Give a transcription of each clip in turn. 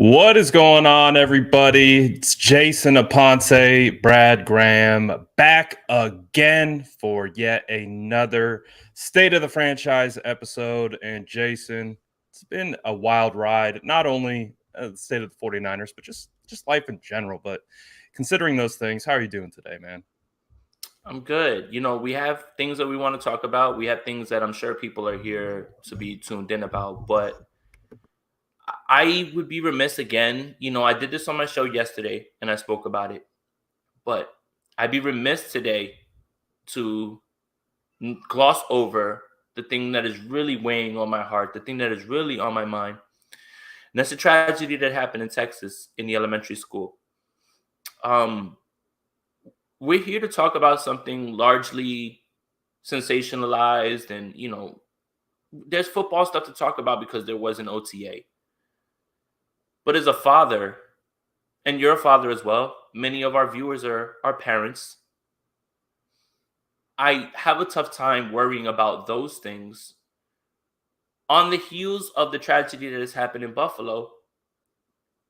What is going on, everybody? It's Jason Aponte, Brad Graham, back again for yet another State of the Franchise episode. And Jason, it's been a wild ride, not only the state of the 49ers, but just life in general. But considering those things, how are you doing today, man? I'm good. We have things that we want to talk about. We have things that I'm sure people are here to be tuned in about. But I would be remiss again. I did this on my show yesterday and I spoke about it. But I'd be remiss today to gloss over the thing that is really weighing on my heart, the thing that is really on my mind. And that's a tragedy that happened in Texas in the elementary school. We're here to talk about something largely sensationalized, and there's football stuff to talk about because there was an OTA. But as a father, and you're a father as well, many of our viewers are parents. I have a tough time worrying about those things on the heels of the tragedy that has happened in Buffalo.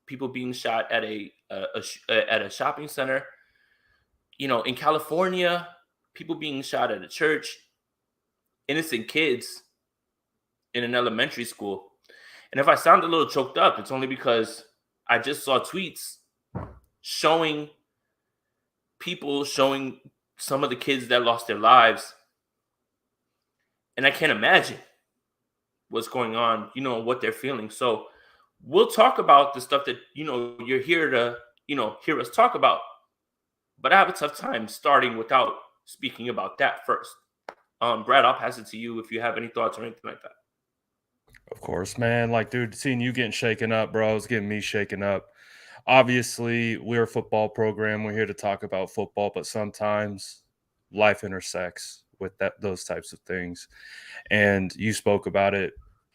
People being shot at at a shopping center. In California, people being shot at a church, innocent kids in an elementary school. And if I sound a little choked up, it's only because I just saw tweets showing some of the kids that lost their lives. And I can't imagine what's going on, what they're feeling. So we'll talk about the stuff that, you're here to, hear us talk about. But I have a tough time starting without speaking about that first. Brad, I'll pass it to you if you have any thoughts or anything like that. Of course, man. Like, dude, seeing you getting shaken up, bro, it's getting me shaken up. Obviously, we're a football program. We're here to talk about football, but sometimes life intersects with those types of things. And you spoke about it.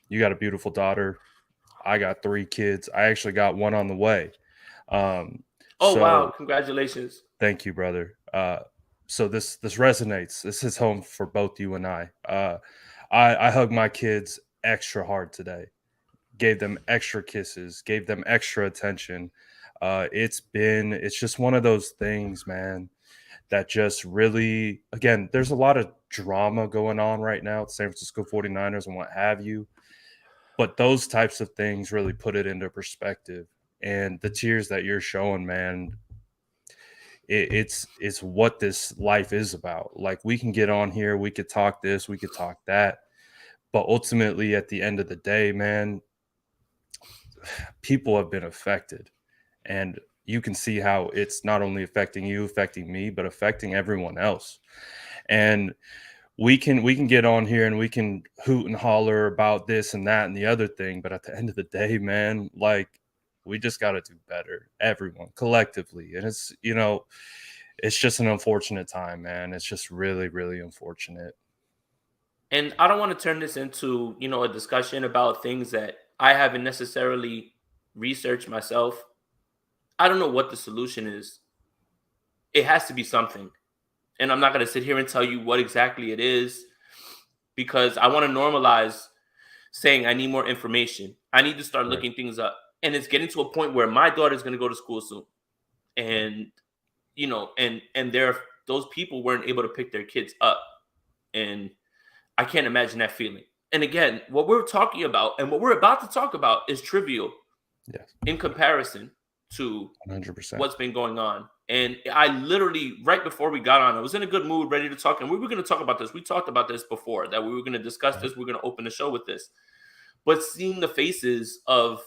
You got a beautiful daughter. I got 3 kids. I actually got one on the way. Wow! Congratulations. Thank you, brother. So this resonates. This is home for both you and I. I hug my kids extra hard today. Gave them extra kisses. Gave them extra attention. It's just one of those things, man, that just really, again, there's a lot of drama going on right now at San Francisco 49ers and what have you. But those types of things really put it into perspective. And the tears that you're showing, man, it's what this life is about. Like, we can get on here, we could talk this, we could talk that, but ultimately at the end of the day, man, people have been affected, and you can see how it's not only affecting you, affecting me, but affecting everyone else. And we can get on here and we can hoot and holler about this and that and the other thing, but at the end of the day, man, like, we just got to do better, everyone collectively. And it's just an unfortunate time, man. It's just really, really unfortunate. And I don't want to turn this into, a discussion about things that I haven't necessarily researched myself. I don't know what the solution is. It has to be something. And I'm not going to sit here and tell you what exactly it is, because I want to normalize saying I need more information. I need to start looking things up. And it's getting to a point where my daughter's going to go to school soon. And, and those people weren't able to pick their kids up. And I can't imagine that feeling. And again, what we're talking about and what we're about to talk about is trivial in comparison to 100%. What's been going on. And I literally, right before we got on, I was in a good mood, ready to talk. And we were going to talk about this. We talked about this before, that we were going to discuss this. We're going to open the show with this. But seeing the faces of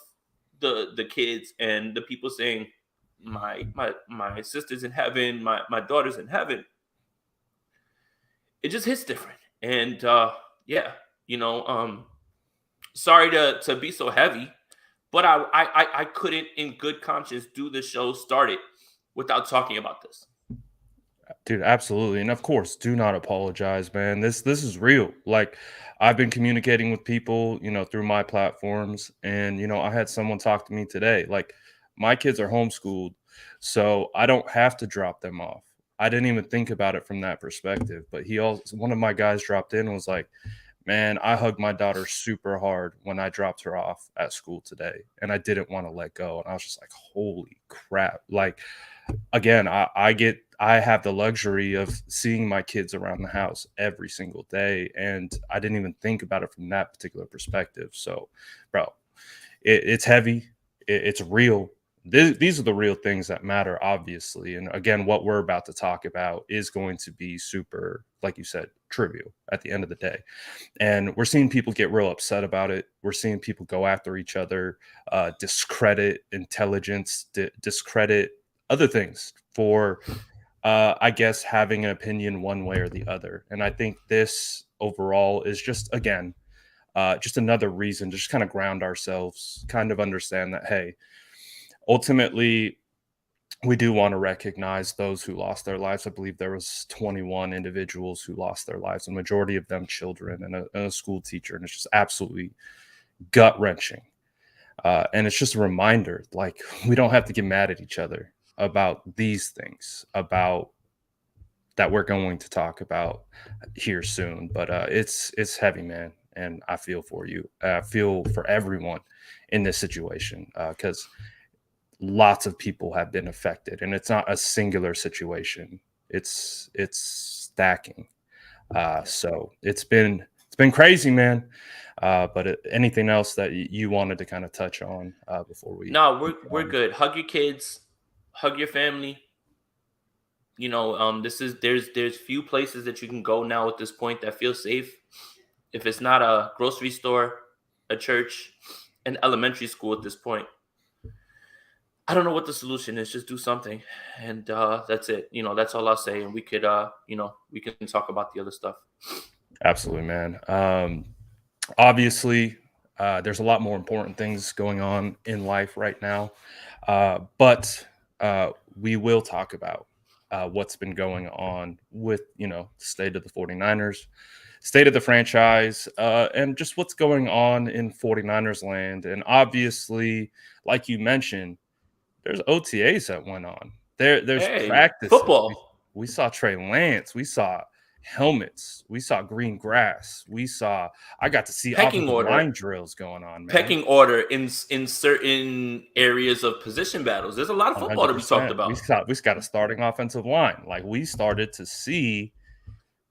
the kids and the people saying, my sister's in heaven, my daughter's in heaven, it just hits different. And sorry to be so heavy, but I couldn't in good conscience do the show started without talking about this. Dude, absolutely. And of course, do not apologize, man. This is real. Like, I've been communicating with people, through my platforms, and I had someone talk to me today. Like, my kids are homeschooled, so I don't have to drop them off. I didn't even think about it from that perspective, but one of my guys dropped in and was like, Man, I hugged my daughter super hard when I dropped her off at school today, and I didn't want to let go. And I was just like, holy crap. Like, again, I have the luxury of seeing my kids around the house every single day, and I didn't even think about it from that particular perspective. So, bro, it's heavy, it's real. These are the real things that matter, obviously. And again, what we're about to talk about is going to be super, like you said, trivial at the end of the day. And we're seeing people get real upset about it. We're seeing people go after each other, discredit intelligence, discredit other things for, I guess, having an opinion one way or the other. And I think this overall is just another reason to just kind of ground ourselves, kind of understand that, hey, ultimately, we do want to recognize those who lost their lives. I believe there was 21 individuals who lost their lives, a majority of them children and a school teacher. And it's just absolutely gut wrenching. And it's just a reminder, like, we don't have to get mad at each other about these things, about that we're going to talk about here soon. But it's heavy, man. And I feel for you. I feel for everyone in this situation because lots of people have been affected, and it's not a singular situation. It's stacking. So it's been crazy, man. But anything else that you wanted to kind of touch on before we No, keep we're going? good. Hug your kids, hug your family. This is there's few places that you can go now at this point that feel safe. If it's not a grocery store, a church, an elementary school at this point, I don't know what the solution is. Just do something, and that's it. That's all I'll say. And we could, we can talk about the other stuff. Absolutely, man. Obviously, there's a lot more important things going on in life right now, but we will talk about what's been going on with the state of the 49ers, state of the franchise, and just what's going on in 49ers land. And obviously, like you mentioned, there's OTAs that went on. There's Hey, practices. We, football, we saw Trey Lance. We saw helmets. We saw green grass. I got to see pecking offensive order, line drills going on, man. pecking order in certain areas of position battles. There's a lot of football to be talked 100%. We about. saw we got a starting offensive line. Like, we started to see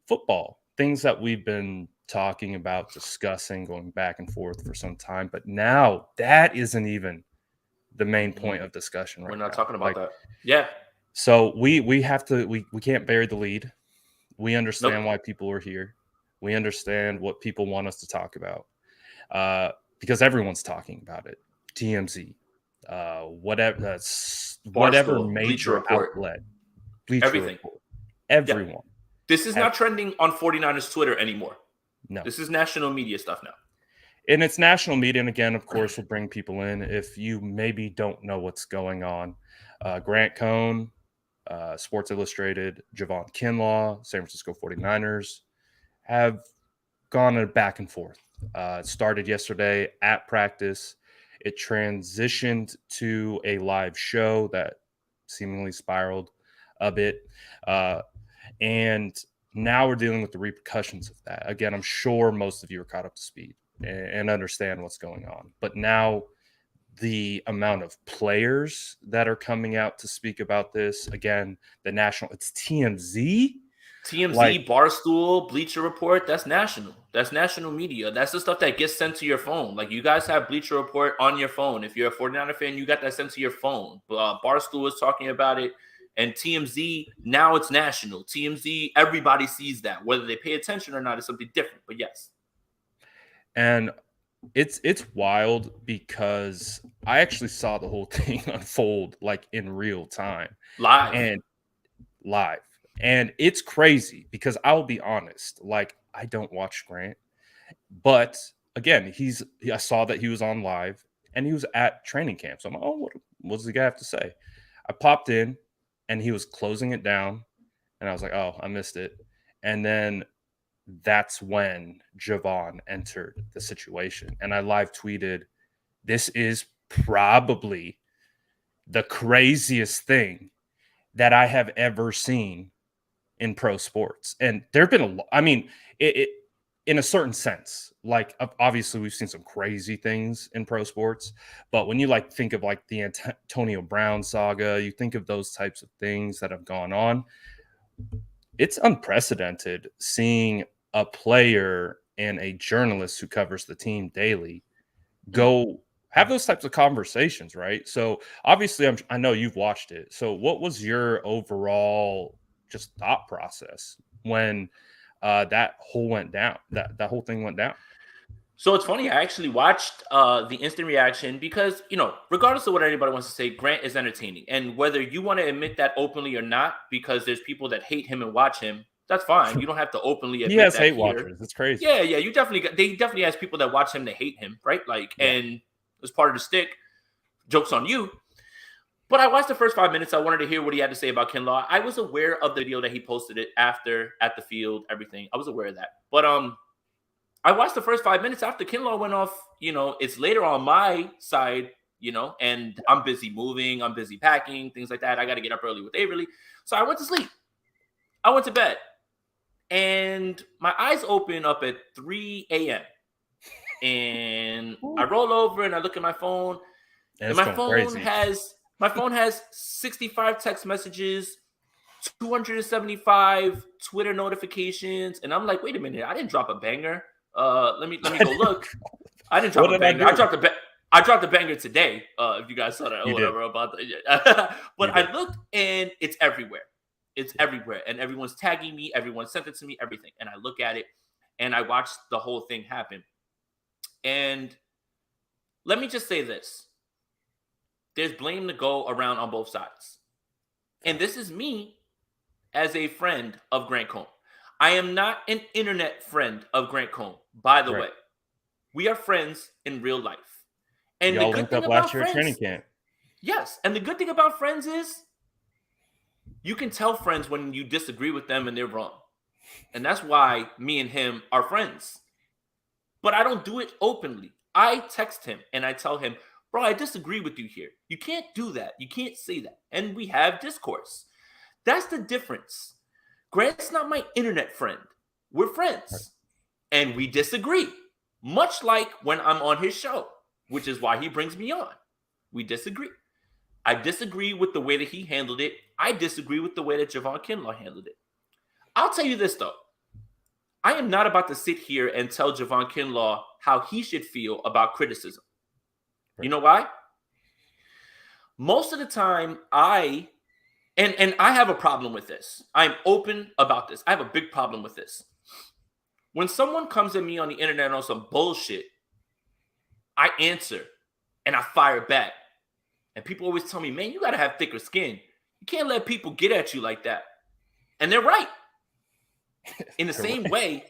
football, things that we've been talking about, discussing, going back and forth for some time. But now that isn't even the main point of discussion We're right not now. talking about Like, that. Yeah. so we have to we can't bury the lead. We Nope. understand why people are here. We understand what people want us to talk about because everyone's talking about it. TMZ, whatever Barstool, Bleacher major Report, outlet, Bleacher everything. Report, Yeah. everyone This is has not trending on 49ers Twitter anymore. no. This is national media stuff now. And it's national media. And again, of course, we'll bring people in if you maybe don't know what's going on. Grant Cohn, Sports Illustrated, Javon Kinlaw, San Francisco 49ers have gone back and forth. It started yesterday at practice. It transitioned to a live show that seemingly spiraled a bit. And now we're dealing with the repercussions of that. Again, I'm sure most of you are caught up to speed and understand what's going on. But now the amount of players that are coming out to speak about this, again, it's TMZ. Like, TMZ, Barstool, Bleacher Report, that's national. That's national media. That's the stuff that gets sent to your phone. Like, you guys have Bleacher Report on your phone. If you're a 49er fan, you got that sent to your phone. Barstool was talking about it. And TMZ, now it's national. TMZ, everybody sees that. Whether they pay attention or not is something different. But yes. and it's wild because I actually saw the whole thing unfold, like, in real time Live. and live. And it's crazy because I'll be honest, like, I don't watch Grant, but again, I saw that he was on live and he was at training camp. So I'm like, oh, what does the guy have to say? I popped in and he was closing it down, and I was like, oh, I missed it. And then that's when Javon entered the situation. And I live tweeted, this is probably the craziest thing that I have ever seen in pro sports. And there have been I mean, it in a certain sense. Like obviously we've seen some crazy things in pro sports, but when you like think of like the Antonio Brown saga, you think of those types of things that have gone on. It's unprecedented seeing a player and a journalist who covers the team daily go have those types of conversations, right? So obviously, I know you've watched it. So what was your overall just thought process when that whole went down? That whole thing went down. So it's funny. I actually watched the instant reaction because, regardless of what anybody wants to say, Grant is entertaining. And whether you want to admit that openly or not, because there's people that hate him and watch him, that's fine. You don't have to openly He admit has that hate here. watchers. It's crazy. Yeah, you definitely they definitely has people that watch him to hate him, right? Like, Yeah. and as part of the stick, jokes on you. But I watched the first 5 minutes. I wanted to hear what he had to say about Kinlaw. I was aware of the video that he posted it after at the field, everything. I was aware of that. But I watched the first 5 minutes after Kinlaw went off. It's later on my side, and I'm busy moving, I'm busy packing, things like that. I got to get up early with Averly. So I went to sleep. I went to bed. And my eyes open up at 3 a.m. And I roll over and I look at my phone. And my phone has 65 text messages, 275 Twitter notifications, and I'm like, wait a minute, I didn't drop a banger. Let me go look. I didn't drop a banger. I dropped a banger today. If you guys saw that or whatever about that. But I looked and it's everywhere. It's everywhere. And everyone's tagging me. Everyone sent it to me, everything. And I look at it and I watch the whole thing happen. And let me just say this. There's blame to go around on both sides. And this is me as a friend of Grant Cohn. I am not an internet friend of Grant Cohn, by the way. We are friends in real life. And y'all the good linked thing up about last year at training camp. Yes. And the good thing about friends is you can tell friends when you disagree with them and they're wrong. And that's why me and him are friends. But I don't do it openly. I text him and I tell him, bro, I disagree with you here. You can't do that. You can't say that. And we have discourse. That's the difference. Grant's not my internet friend. We're friends. And we disagree. Much like when I'm on his show, which is why he brings me on. We disagree. I disagree with the way that he handled it. I disagree with the way that Javon Kinlaw handled it. I'll tell you this, though. I am not about to sit here and tell Javon Kinlaw how he should feel about criticism. You know why? Most of the time, I have a problem with this. I'm open about this. I have a big problem with this. When someone comes at me on the internet on some bullshit, I answer and I fire back. And people always tell me, man, you got to have thicker skin. You can't let people get at you like that. And they're right. In the same way,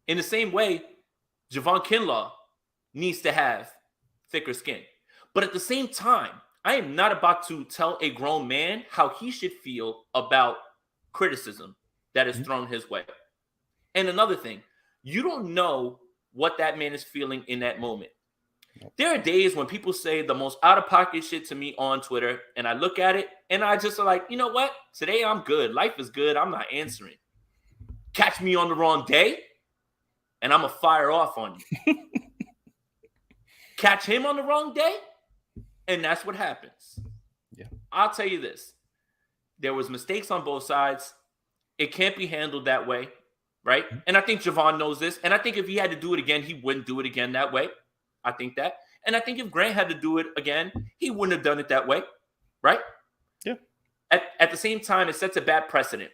Javon Kinlaw needs to have thicker skin. But at the same time, I am not about to tell a grown man how he should feel about criticism that is thrown his way. And another thing, you don't know what that man is feeling in that moment. There are days when people say the most out-of-pocket shit to me on Twitter, and I look at it, and I just are like, you know what? Today I'm good. Life is good. I'm not answering. Catch me on the wrong day, and I'm going to fire off on you. Catch him on the wrong day, and that's what happens. Yeah. I'll tell you this. There was mistakes on both sides. It can't be handled that way, right? And I think Javon knows this. And I think if he had to do it again, he wouldn't do it again that way. I think that. And I think if Grant had to do it again, he wouldn't have done it that way, right? Yeah. At the same time, it sets a bad precedent.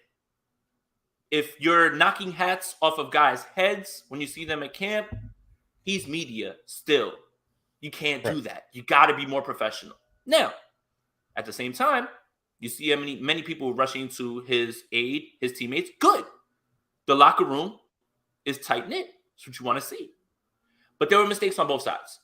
If you're knocking hats off of guys' heads when you see them at camp, he's media still. You can't do that. You got to be more professional. Now, at the same time, you see many people rushing to his aid, his teammates. Good. The locker room is tight-knit. That's what you want to see. But there were mistakes on both sides.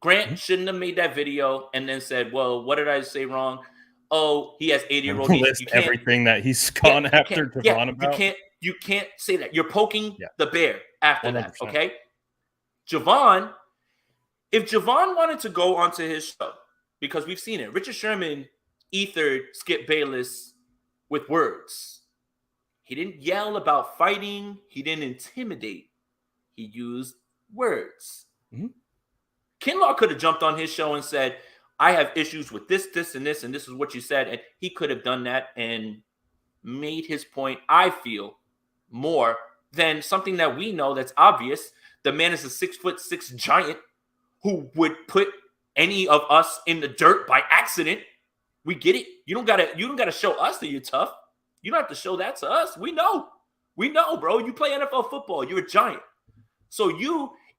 Grant shouldn't have made that video and then said, well, what did I say wrong? Oh, he has 80-year-old knees. List everything that he's gone after Javon about. You can't say that. You're poking the bear after 100%. that, okay? Javon, if Javon wanted to go onto his show, because we've seen it, Richard Sherman ethered Skip Bayless with words. He didn't yell about fighting. He didn't intimidate. He used words. Mm-hmm. Kinlaw could have jumped on his show and said, I have issues with this, this, and this, and this is what you said. And he could have done that and made his point, I feel, more than something that we know that's obvious. The man is a 6'6" giant who would put any of us in the dirt by accident. We get it. You don't gotta show us that you're tough. You don't have to show that to us. We know, bro. You play NFL football. You're a giant. So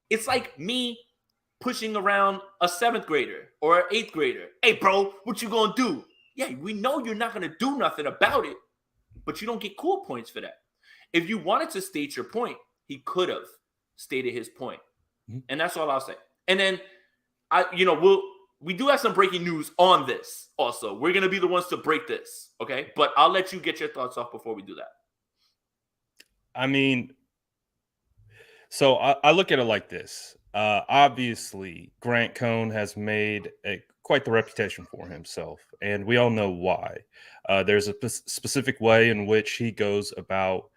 it's like me pushing around a 7th grader or an 8th grader. Hey, bro, what you gonna do? Yeah, we know you're not gonna do nothing about it, but you don't get cool points for that. If you wanted to state your point, he could have stated his point. Mm-hmm. And that's all I'll say. And then we do have some breaking news on this also. We're going to be the ones to break this, okay? But I'll let you get your thoughts off before we do that. I mean, so I look at it like this. Obviously, Grant Cohn has made quite the reputation for himself, and we all know why. There's a specific way in which he goes about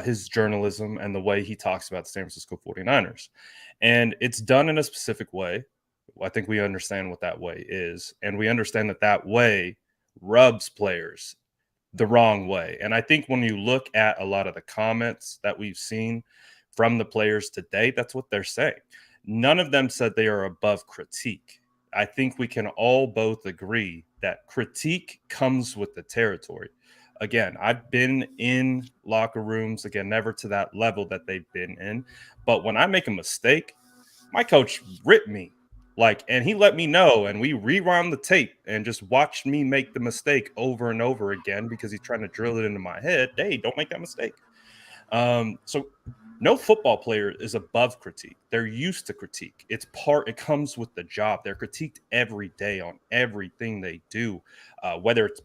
his journalism and the way he talks about the San Francisco 49ers. And it's done in a specific way. I think we understand what that way is. And we understand that way rubs players the wrong way. And I think when you look at a lot of the comments that we've seen from the players today, that's what they're saying. None of them said they are above critique. I think we can all both agree that critique comes with the territory. Again, I've been in locker rooms, again, never to that level that they've been in. But when I make a mistake, my coach ripped me. And he let me know, and we rewound the tape and just watched me make the mistake over and over again because he's trying to drill it into my head. Hey, don't make that mistake. So no football player is above critique. They're used to critique. It comes with the job. They're critiqued every day on everything they do, whether it's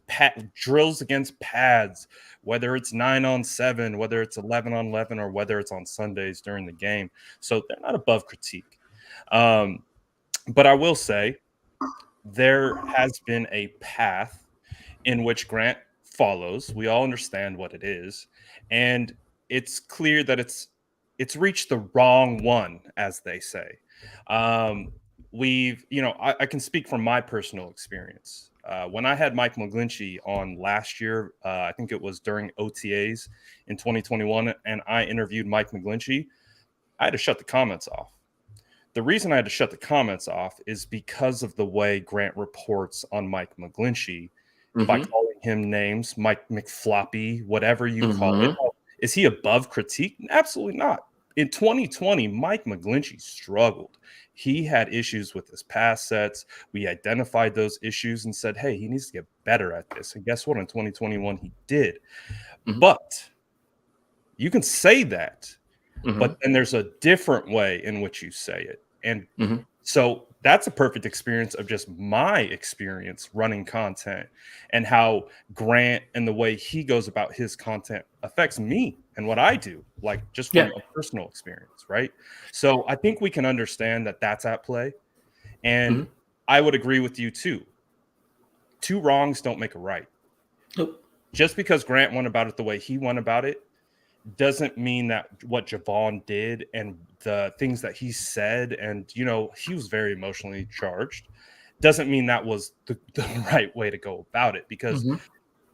drills against pads, whether it's 9-on-7, whether it's 11-on-11, or whether it's on Sundays during the game. So they're not above critique. But I will say there has been a path in which Grant follows. We all understand what it is. And it's clear that it's reached the wrong one, as they say. I can speak from my personal experience. When I had Mike McGlinchey on last year, I think it was during OTAs in 2021, and I interviewed Mike McGlinchey, I had to shut the comments off. The reason I had to shut the comments off is because of the way Grant reports on Mike McGlinchey by calling him names, Mike McFloppy, whatever you call it. Is he above critique? Absolutely not. In 2020, Mike McGlinchey struggled. He had issues with his pass sets. We identified those issues and said, hey, he needs to get better at this. And guess what? In 2021, he did. But you can say that. But then there's a different way in which you say it. And so that's a perfect experience of just my experience running content and how Grant and the way he goes about his content affects me and what I do, just from a personal experience, right? So I think we can understand that that's at play. And I would agree with you too. 2 wrongs don't make a right. Nope. Just because Grant went about it the way he went about it doesn't mean that what Javon did and the things that he said, and he was very emotionally charged, doesn't mean that was the right way to go about it. Because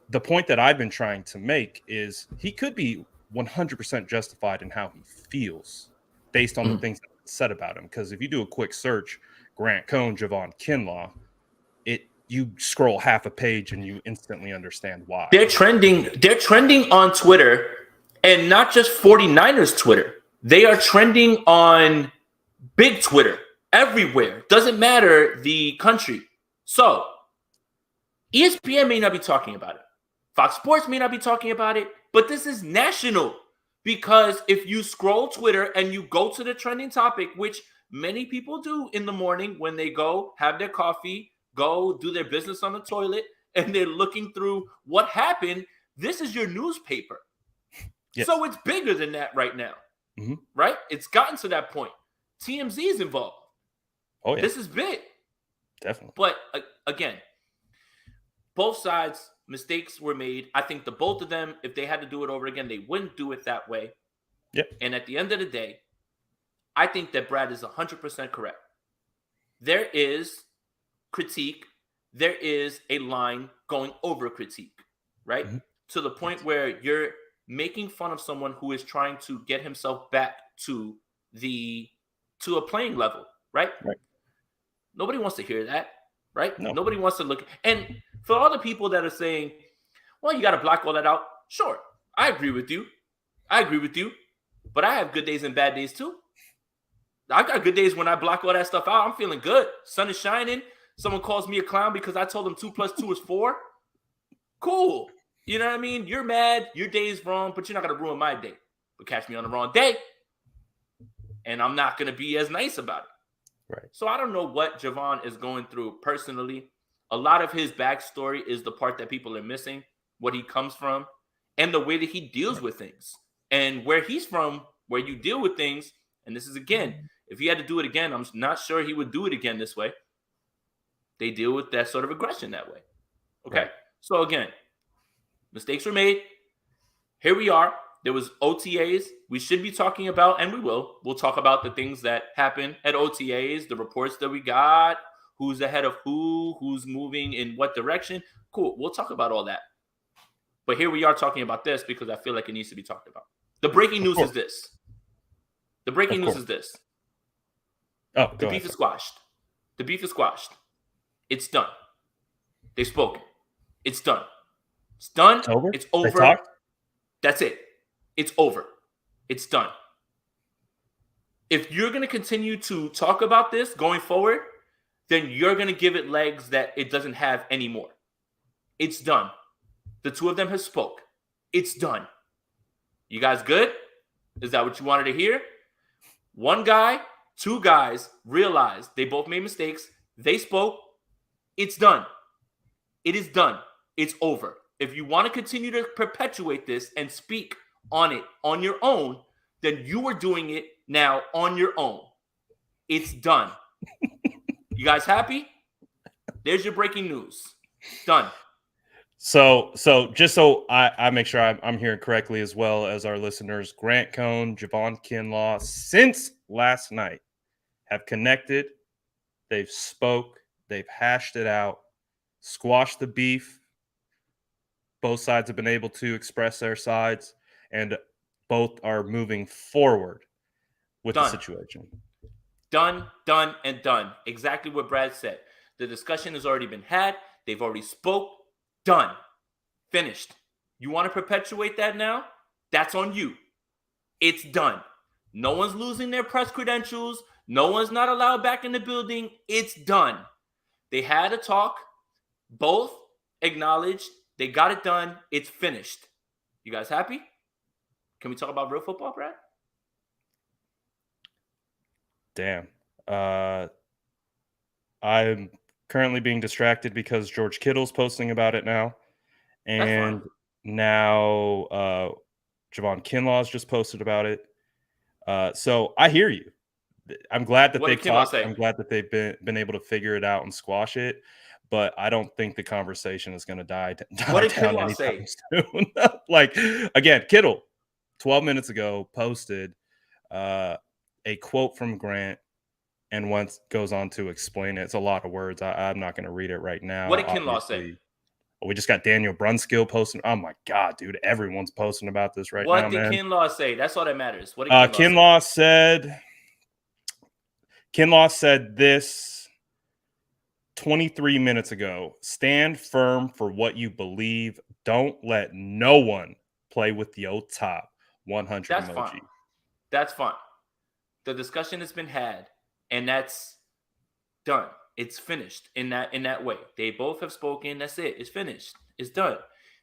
the point that I've been trying to make is he could be 100% justified in how he feels based on the things that are said about him. Because if you do a quick search, Grant Cohn, Javon, Kinlaw, you scroll half a page and you instantly understand why. They're trending on Twitter. And not just 49ers Twitter. They are trending on big Twitter everywhere. Doesn't matter the country. So ESPN may not be talking about it. Fox Sports may not be talking about it. But this is national. Because if you scroll Twitter and you go to the trending topic, which many people do in the morning when they go have their coffee, go do their business on the toilet, and they're looking through what happened, this is your newspaper. Yes. So it's bigger than that right now, right? It's gotten to that point. TMZ is involved. Oh, yeah. This is big. Definitely. But again, both sides, mistakes were made. I think the both of them, if they had to do it over again, they wouldn't do it that way. Yep. And at the end of the day, I think that Brad is 100% correct. There is critique. There is a line going over critique, right? Mhm. To the point where you're making fun of someone who is trying to get himself back to a playing level, right? Right. Nobody wants to hear that, right? No. Nobody wants to look. And for all the people that are saying, well, you got to block all that out. Sure, I agree with you. I agree with you. But I have good days and bad days too. I got good days when I block all that stuff out. I'm feeling good. Sun is shining. Someone calls me a clown because I told them 2 + 2 is 4. Cool. You know what I mean? You're mad. Your day is wrong, but you're not going to ruin my day. But catch me on the wrong day, and I'm not going to be as nice about it. Right. So I don't know what Javon is going through personally. A lot of his backstory is the part that people are missing, what he comes from, and the way that he deals with things. And where he's from, where you deal with things, and this is, again, if he had to do it again, I'm not sure he would do it again this way. They deal with that sort of aggression that way. Okay. Right. So again, mistakes were made. Here we are. There was OTAs. We should be talking about, and we will. We'll talk about the things that happen at OTAs, the reports that we got, who's ahead of who's moving in what direction. Cool. We'll talk about all that. But here we are talking about this because I feel like it needs to be talked about. The breaking news is this. The breaking news is this. Oh, the beef is squashed. The beef is squashed. It's done. They've spoken. It's done. It's done. It's over. It's over. They talked? That's it. It's over. It's done. If you're going to continue to talk about this going forward, then you're going to give it legs that it doesn't have anymore. It's done. The two of them have spoke. It's done. You guys good? Is that what you wanted to hear? One guy, two guys realized they both made mistakes. They spoke. It's done. It is done. It's over. If you want to continue to perpetuate this and speak on it on your own, then you are doing it now on your own. It's done. You guys happy? There's your breaking news. Done. So just so I make sure I'm hearing correctly as well as our listeners, Grant Cohn, Javon Kinlaw, since last night have connected. They've spoke. They've hashed it out, squashed the beef. Both sides have been able to express their sides, and both are moving forward with the situation. Done, done, and done. Exactly what Brad said. The discussion has already been had. They've already spoke. Done. Finished. You want to perpetuate that now? That's on you. It's done. No one's losing their press credentials. No one's not allowed back in the building. It's done. They had a talk. Both acknowledged. They got it done. It's finished. You guys happy? Can we talk about real football, Brad? Damn. I'm currently being distracted because George Kittle's posting about it now. And now Javon Kinlaw's just posted about it. So I hear you. I'm glad that they've talked. I'm glad that they've been able to figure it out and squash it. But I don't think the conversation is going to die what did down Kinlaw anytime say? soon. Like, again, Kittle, 12 minutes ago, posted a quote from Grant and once goes on to explain it. It's a lot of words. I'm not going to read it right now. What did Kinlaw say? We just got Daniel Brunskill posting. Oh, my God, dude. Everyone's posting about this right now, man. What did Kinlaw say? That's all that matters. What did Kinlaw say? Kinlaw said this 23 minutes ago. Stand firm for what you believe. Don't let no one play with the old top. 100 That's emoji. fine. That's fine. The discussion has been had, and that's done. It's finished in that way. They both have spoken. That's it. It's finished. It's done.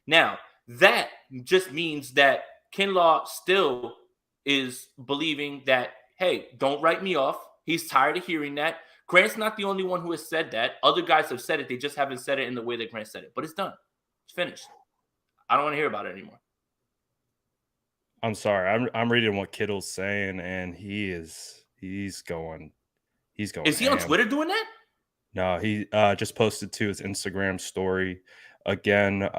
Now, that just means that Kinlaw still is believing that, hey, don't write me off. He's tired of hearing that. Grant's not the only one who has said that. Other guys have said it. They just haven't said it in the way that Grant said it. But it's done. It's finished. I don't want to hear about it anymore. I'm sorry. I'm reading what Kittle's saying, and he's going. Is he on Twitter doing that? No, he just posted to his Instagram story again.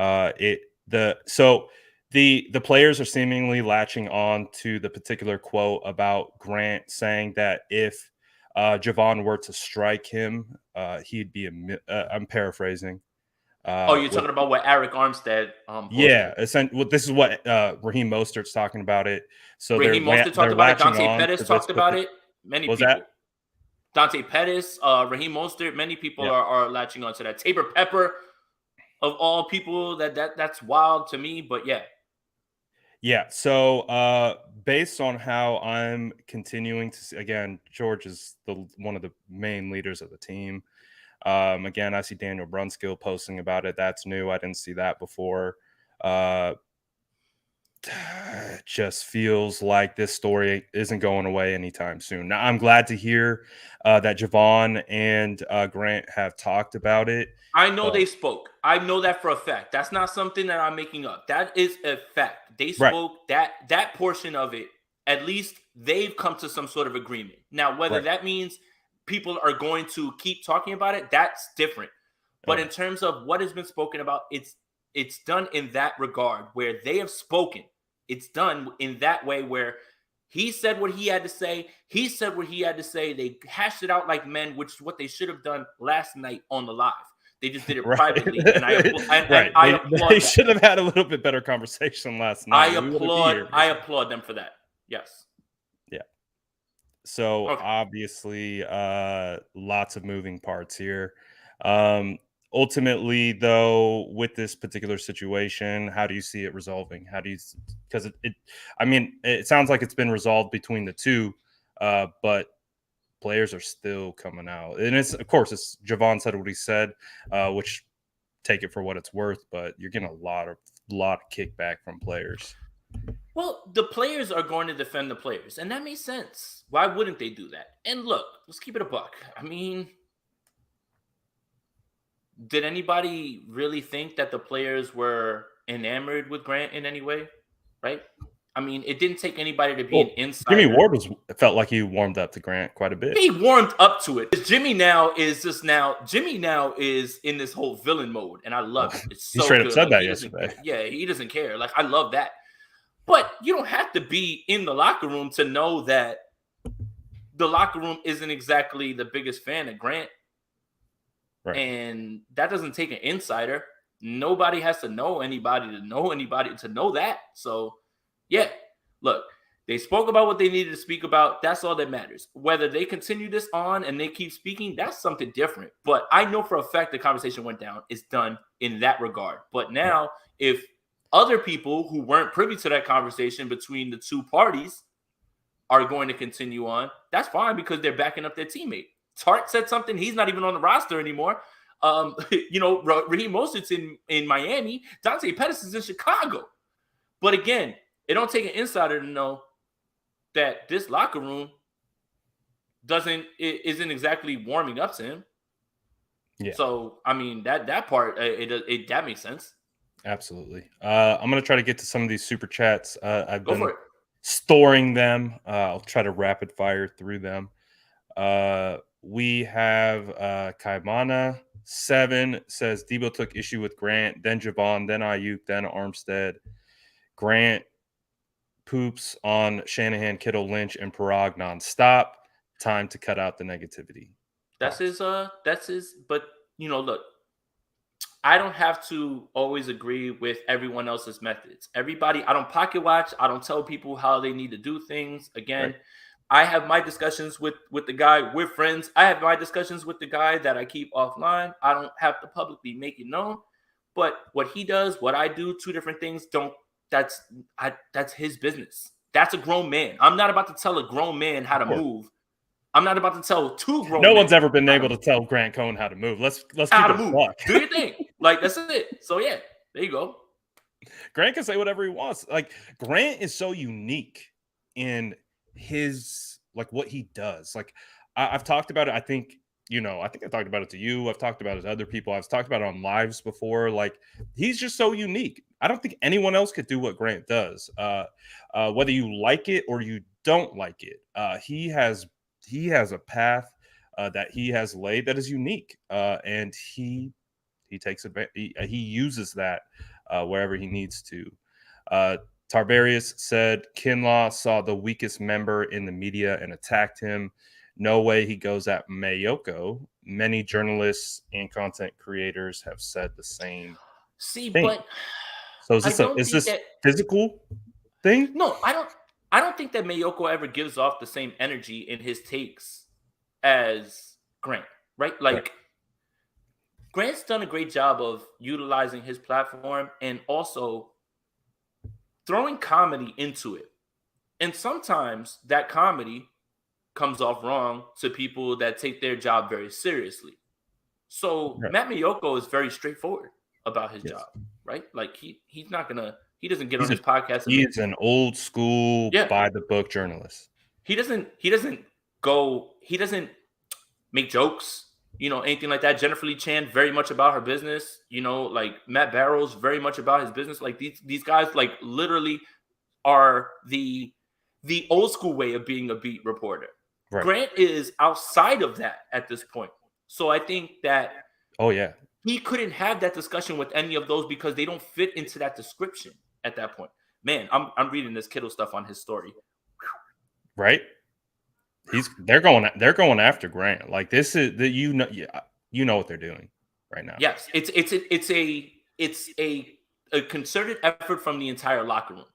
So The players are seemingly latching on to the particular quote about Grant saying that if Javon were to strike him, he'd be I'm paraphrasing. Oh, you're With talking about what Eric Armstead Yeah, posted. well, this is what Raheem Mostert's talking about it. So Raheem Mostert talked they're about it. latching Dante on Pettis to this talked about particular. it. Many Was that? people. Dante Pettis, Raheem Mostert, many people Yeah. are latching onto that. Tabor Pepper, of all people, that's wild to me. But yeah, Yeah. So, based on how I'm continuing to see, again, George is one of the main leaders of the team. Again, I see Daniel Brunskill posting about it. That's new. I didn't see that before. Uh, it just feels like this story isn't going away anytime soon. Now, I'm glad to hear that Javon and Grant have talked about it, I know but they spoke. I know that for a fact. That's not something that I'm making up. That is a fact. They right, spoke. That portion of it. At least they've come to some sort of agreement. Now, whether right, that means people are going to keep talking about it, that's different. But in okay, terms of what has been spoken about, it's done in that regard where they have spoken. It's done in that way where he said what he had to say. He said what he had to say. They hashed it out like men, which is what they should have done last night on the live. They just did it privately, and right, and right. I They applaud that. should have had a little bit better conversation last night. We wouldn't be here I right now. applaud them for that. Yes. Yeah. So Okay. obviously, lots of moving parts here. Um, Ultimately, though, with this particular situation, how do you see it resolving? How do you? Because I mean, it sounds like it's been resolved between the two, but players are still coming out, and it's of course, it's Javon said what he said, which take it for what it's worth, but you're getting a lot of kickback from players. Well, the players are going to defend the players, and that makes sense. Why wouldn't they do that? And look, let's keep it a buck. I mean, did anybody really think that the players were enamored with Grant in any way? Right? I mean, it didn't take anybody to be an Well, Jimmy insider. Ward was felt like he warmed up to Grant quite a bit. He warmed up to it. Jimmy now is in this whole villain mode, and I Oh, love it. It's he so straight up good. said Like that he doesn't yesterday. care. Yeah, he doesn't care. Like I love that. But you don't have to be in the locker room to know that the locker room isn't exactly the biggest fan of Grant, Right. and that doesn't take an insider. Nobody has to know anybody to know that. So, yeah, look, they spoke about what they needed to speak about. That's all that matters. Whether they continue this on and they keep speaking, that's something different. But I know for a fact the conversation went down. It's done in that regard. But Right. now, if other people who weren't privy to that conversation between the two parties are going to continue on, that's fine because they're backing up their teammate. Tart said something. He's not even on the roster anymore. Raheem Mostert's in Miami. Dante Pettis is in Chicago. But again, it don't take an insider to know that this locker room isn't exactly warming up to him. Yeah. So I mean that part that makes sense. Absolutely. I'm gonna try to get to some of these super chats. I've Go for been it. storing them. I'll try to rapid fire through them. We have Kaimana 7 says Debo took issue with Grant, then Javon, then Ayuk, then Armstead. Grant poops on Shanahan, Kittle, Lynch, and Parag nonstop. Time to cut out the negativity. Pause. That's his. But look, I don't have to always agree with everyone else's methods. I don't pocket watch. I don't tell people how they need to do things. Again, Right. I have my discussions with the guy. We're friends. I have my discussions with the guy that I keep offline. I don't have to publicly make it known. But what he does, what I do, two different things. Don't. That's his business. That's a grown man. I'm not about to tell a grown man how Of to course. move. I'm not about to tell two No grown one's men ever been how to able to move. tell Grant Cohn how to move. Let's How keep to it a move. buck. Do your thing. Like that's it. So yeah, there you go. Grant can say whatever he wants. Like Grant is so unique in his like what he does. Like I've talked about it. I think I talked about it to you. I've talked about it to other people. I've talked about it on lives before. Like he's just so unique. I don't think anyone else could do what Grant does. Whether you like it or you don't like it, he has a path that he has laid that is unique, and he takes advantage. He uses that wherever he needs to. Tiberius said Kinlaw saw the weakest member in the media and attacked him. No way he goes at Mayoko. Many journalists and content creators have said the same See, thing. but So I don't is think this that. physical thing? No, I don't. I don't think that Mayoko ever gives off the same energy in his takes as Grant. Right? Right. Like Grant's done a great job of utilizing his platform and also throwing comedy into it. And sometimes that comedy comes off wrong to people that take their job very seriously. So Right. Matt Miyoko is very straightforward about his Yes. job, right? Like he's not gonna he doesn't get on He's a his podcast and make he's an old school yeah by the book journalist. he doesn't make jokes, anything like that. Jennifer Lee Chan very much about her business, like Matt Barrows very much about his business. Like these guys like literally are the old school way of being a beat reporter. Right. Grant is outside of that at this point. So I think that Oh yeah. he couldn't have that discussion with any of those because they don't fit into that description at that point. Man, I'm reading this Kittle stuff on his story. Right. They're going after Grant. Like this is the you know what they're doing right now. Yes, it's a concerted effort from the entire locker room.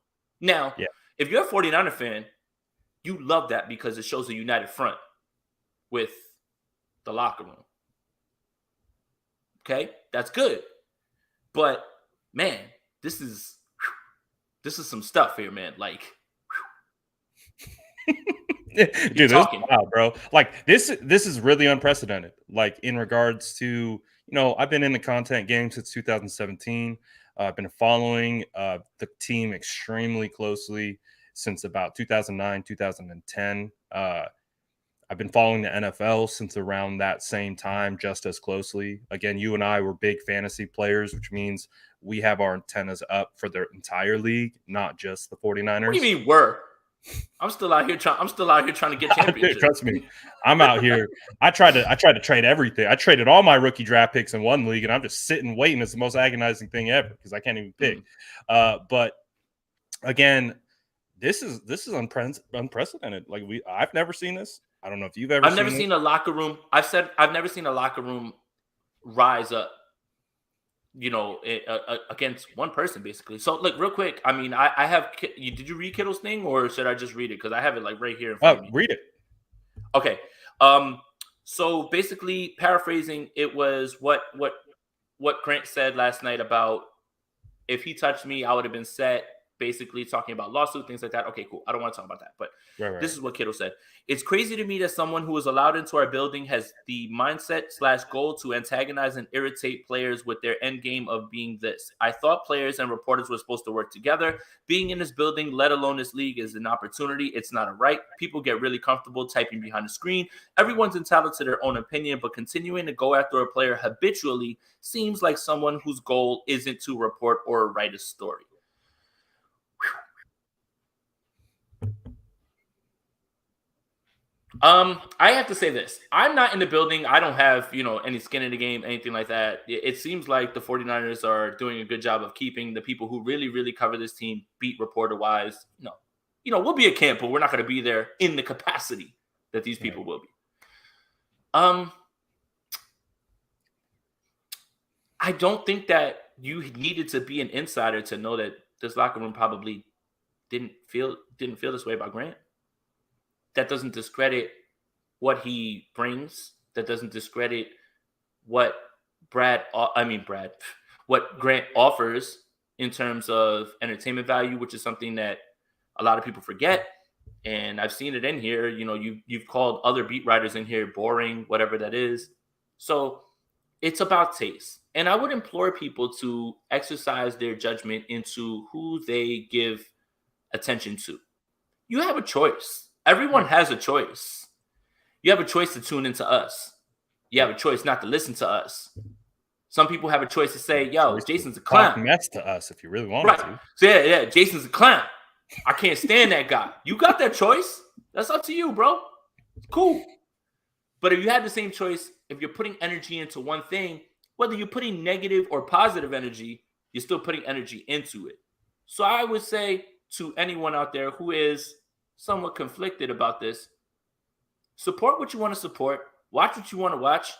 Now, Yeah. if you're a 49er fan, you love that because it shows a united front with the locker room. Okay, that's good. But man, this is some stuff here, man. Like, Dude, this is talking. wild, bro. Like this is really unprecedented. Like in regards to, I've been in the content game since 2017. I've been following the team extremely closely since about 2009, 2010. I've been following the NFL since around that same time, just as closely. Again, you and I were big fantasy players, which means we have our antennas up for the entire league, not just the 49ers. What do you mean were? I'm still out here trying to get championships. Trust me, I'm out here. I tried to trade everything. I traded all my rookie draft picks in one league, and I'm just sitting waiting. It's the most agonizing thing ever because I can't even pick. But again, this is unprecedented. Like I've never seen this. I don't know if you've ever. I've never seen a locker room. I've never seen a locker room rise up. Against one person, basically. So, like, real quick, I mean, I have. Did you read Kittle's thing, or should I just read it? Because I have it like right here in front of me. Read it. Okay. So basically, paraphrasing, it was what Grant said last night about if he touched me, I would have been set. Basically, talking about lawsuit, things like that. Okay, cool. I don't want to talk about that, but this is what Kittle said. It's crazy to me that someone who was allowed into our building has the mindset/goal to antagonize and irritate players with their end game of being this. I thought players and reporters were supposed to work together. Being in this building, let alone this league, is an opportunity. It's not a right. People get really comfortable typing behind the screen. Everyone's entitled to their own opinion, but continuing to go after a player habitually seems like someone whose goal isn't to report or write a story. I have to say this. I'm not in the building. I don't have, any skin in the game, anything like that. It seems like the 49ers are doing a good job of keeping the people who really, really cover this team beat reporter-wise. No. We'll be at camp, but we're not going to be there in the capacity that these people will be. I don't think that you needed to be an insider to know that this locker room probably didn't feel this way about Grant. That doesn't discredit what he brings. That doesn't discredit what what Grant offers in terms of entertainment value, which is something that a lot of people forget. And I've seen it in here. You've called other beat writers in here boring, whatever that is. So it's about taste. And I would implore people to exercise their judgment into who they give attention to. You have a choice. Everyone has a choice. You have a choice to tune into us. You have a choice not to listen to us. Some people have a choice to say, yo, Jason's a clown. Mess to us if you really want to. So yeah, Jason's a clown. I can't stand that guy. You got that choice. That's up to you, bro. Cool. But if you had the same choice, if you're putting energy into one thing, whether you're putting negative or positive energy, you're still putting energy into it. So I would say to anyone out there who is somewhat conflicted about this, support what you want to support, watch what you want to watch,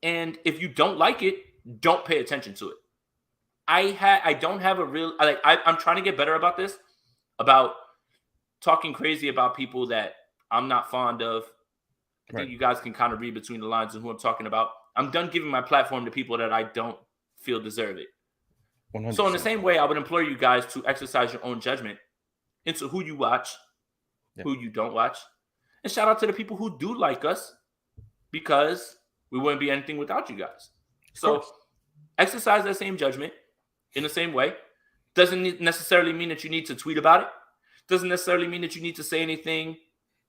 and if you don't like it, don't pay attention to it. I don't have a real I'm trying to get better about this, about talking crazy about people that I'm not fond of. I Right. think you guys can kind of read between the lines of who I'm talking about. I'm done giving my platform to people that I don't feel deserve it. So in the 100%. same way, I would implore you guys to exercise your own judgment into who you watch, Yeah. who you don't watch. And shout out to the people who do like us, because we wouldn't be anything without you guys. Of So course. exercise that same judgment in the same way. Doesn't necessarily mean that you need to tweet about it. Doesn't necessarily mean that you need to say anything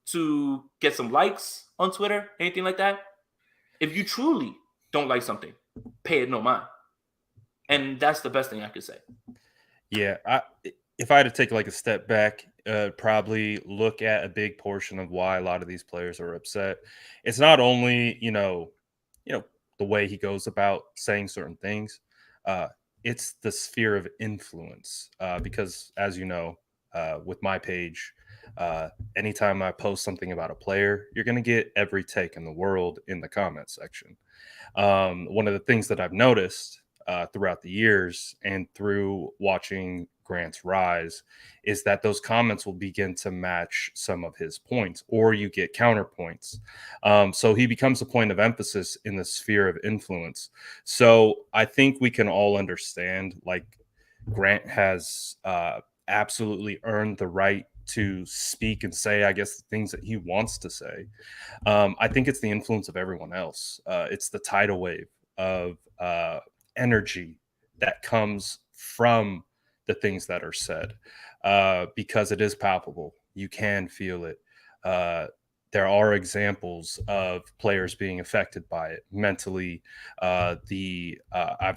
to get some likes on Twitter, anything like that. If you truly don't like something, pay it no mind. And that's the best thing I could say. Yeah, if I had to take like a step back, probably look at a big portion of why a lot of these players are upset. It's not only the way he goes about saying certain things. Uh, it's the sphere of influence. Because as you know, with my page, anytime I post something about a player, you're going to get every take in the world in the comment section. One of the things that I've noticed throughout the years and through watching Grant's rise is that those comments will begin to match some of his points, or you get counterpoints. So he becomes a point of emphasis in the sphere of influence. So I think we can all understand, like, Grant has absolutely earned the right to speak and say, I guess, the things that he wants to say. I think it's the influence of everyone else. It's the tidal wave of energy that comes from the things that are said, because it is palpable. You can feel it. There are examples of players being affected by it mentally. I've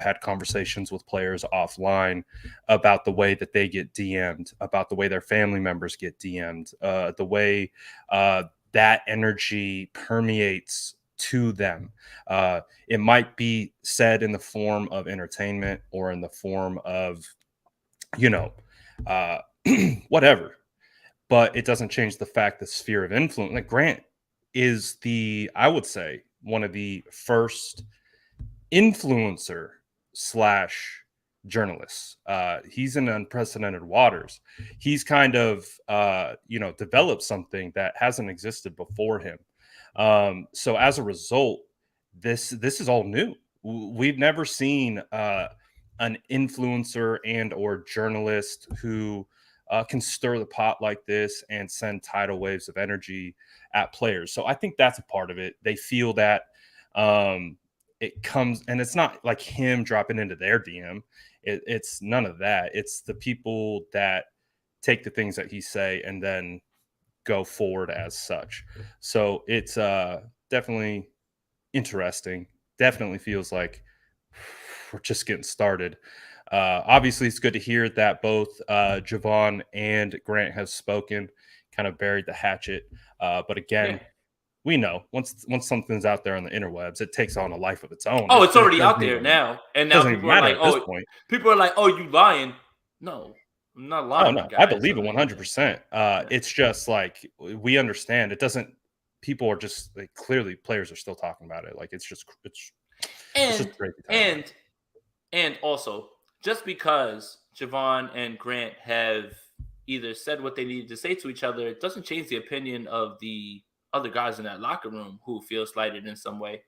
had conversations with players offline about the way that they get DM'd, about the way their family members get DM'd, the way that energy permeates to them. It might be said in the form of entertainment or in the form of, you know, uh, whatever, but it doesn't change the fact the sphere of influence. Like Grant is I would say, one of the first influencer slash journalists. He's in unprecedented waters. He's kind of developed something that hasn't existed before him. So as a result, this is all new. We've never seen an influencer and or journalist who can stir the pot like this and send tidal waves of energy at players. So I think that's a part of it. They feel that it comes, and it's not like him dropping into their DM. It's none of that. It's the people that take the things that he say and then go forward as such. So it's definitely interesting. Definitely feels like we're just getting started. Obviously, it's good to hear that both Javon and Grant have spoken, kind of buried the hatchet. But Yeah. again, we know once something's out there on the interwebs, it takes on a life of its own. Oh, it's It already out there now. And now doesn't even people are matter like, at this oh, point. you lying. No, I'm not Oh lying, no, I guys. believe it 100%. Yeah. It's just like we understand it doesn't. People are just like, clearly players are still talking about it. Like it's just And a crazy time right and and also, just because Javon and Grant have either said what they needed to say to each other, it doesn't change the opinion of the other guys in that locker room who feel slighted in some way.